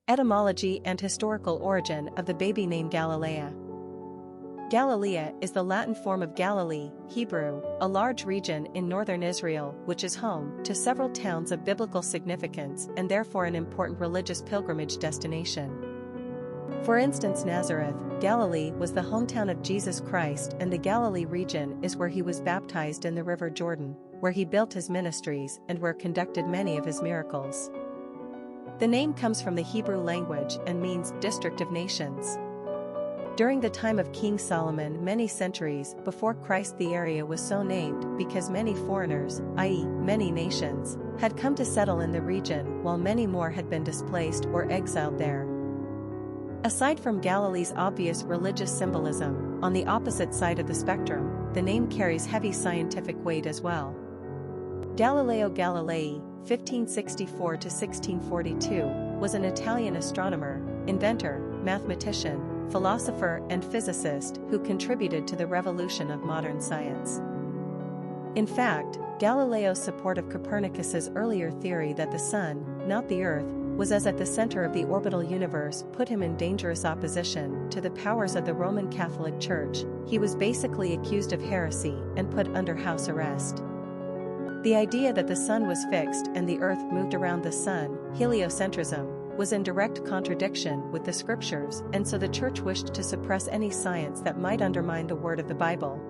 Etymology and historical origin of the baby name Galilea. Galilea is the Latin form of Galilee, Hebrew, a large region in northern Israel which is home to several towns of biblical significance and therefore an important religious pilgrimage destination. For instance, Nazareth, Galilee was the hometown of Jesus Christ, and the Galilee region is where he was baptized in the river Jordan, where he built his ministries and where conducted many of his miracles. The name comes from the Hebrew language and means district of nations. During the time of King Solomon, many centuries before Christ, the area was so named because many foreigners, i.e., many nations, had come to settle in the region while many more had been displaced or exiled there. Aside from Galilee's obvious religious symbolism, on the opposite side of the spectrum, the name carries heavy scientific weight as well. Galileo Galilei, 1564–1642, was an Italian astronomer, inventor, mathematician, philosopher and physicist who contributed to the revolution of modern science. In fact, Galileo's support of Copernicus's earlier theory that the Sun, not the Earth, was at the center of the orbital universe put him in dangerous opposition to the powers of the Roman Catholic Church. He was basically accused of heresy and put under house arrest. The idea that the Sun was fixed and the Earth moved around the Sun, heliocentrism, was in direct contradiction with the Scriptures, and so the Church wished to suppress any science that might undermine the word of the Bible.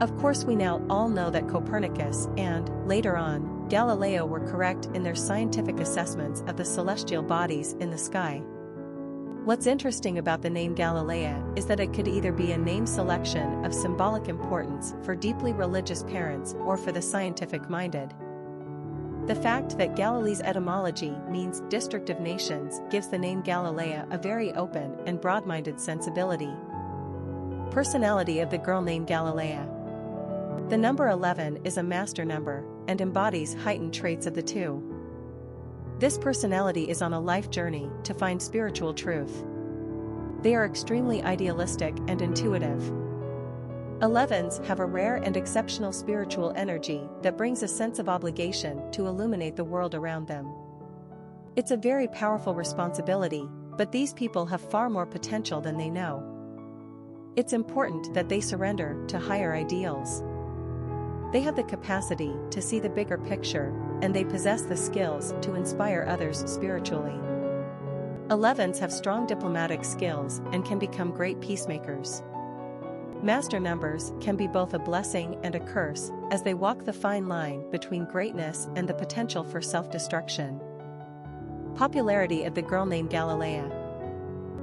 Of course, we now all know that Copernicus and, later on, Galileo were correct in their scientific assessments of the celestial bodies in the sky. What's interesting about the name Galilea is that it could either be a name selection of symbolic importance for deeply religious parents or for the scientific-minded. The fact that Galilee's etymology means district of nations gives the name Galilea a very open and broad-minded sensibility. Personality of the girl named Galilea. The number 11 is a master number and embodies heightened traits of the two. This personality is on a life journey to find spiritual truth. They are extremely idealistic and intuitive. 11s have a rare and exceptional spiritual energy that brings a sense of obligation to illuminate the world around them. It's a very powerful responsibility, but these people have far more potential than they know. It's important that they surrender to higher ideals. They have the capacity to see the bigger picture, and they possess the skills to inspire others spiritually. 11s have strong diplomatic skills and can become great peacemakers. Master numbers can be both a blessing and a curse, as they walk the fine line between greatness and the potential for self-destruction. Popularity of the girl named Galilea.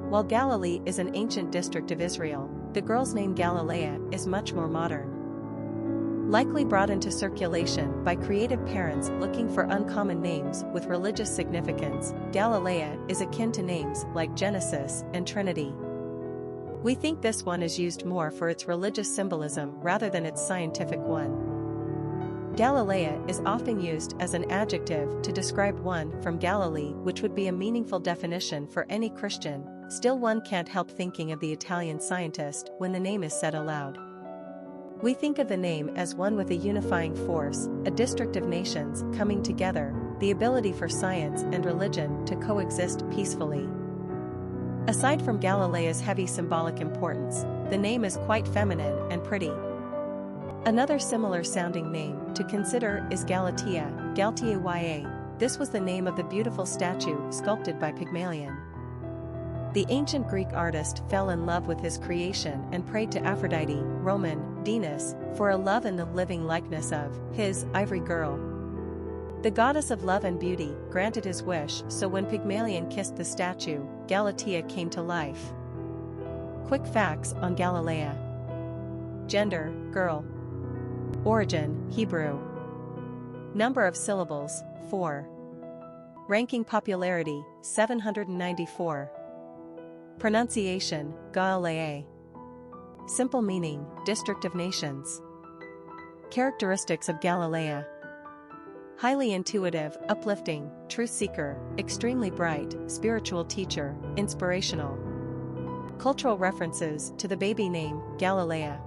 While Galilee is an ancient district of Israel, the girl's name Galilea is much more modern. Likely brought into circulation by creative parents looking for uncommon names with religious significance, Galilea is akin to names like Genesis and Trinity. We think this one is used more for its religious symbolism rather than its scientific one. Galilea is often used as an adjective to describe one from Galilee, which would be a meaningful definition for any Christian. Still, one can't help thinking of the Italian scientist when the name is said aloud. We think of the name as one with a unifying force, a district of nations coming together, the ability for science and religion to coexist peacefully. Aside from Galilea's heavy symbolic importance, the name is quite feminine and pretty. Another similar sounding name to consider is Galatea, Galilea. This was the name of the beautiful statue sculpted by Pygmalion. The ancient Greek artist fell in love with his creation and prayed to Aphrodite, Roman Venus, for a love in the living likeness of his ivory girl. The goddess of love and beauty granted his wish, so when Pygmalion kissed the statue, Galatea came to life. Quick facts on Galilea. Gender, girl. Origin, Hebrew. Number of syllables, 4. Ranking popularity, 794. Pronunciation, Galilei. Simple meaning, district of nations. Characteristics of Galilea. Highly intuitive, uplifting, truth seeker, extremely bright, spiritual teacher, inspirational. Cultural references to the baby name, Galilea.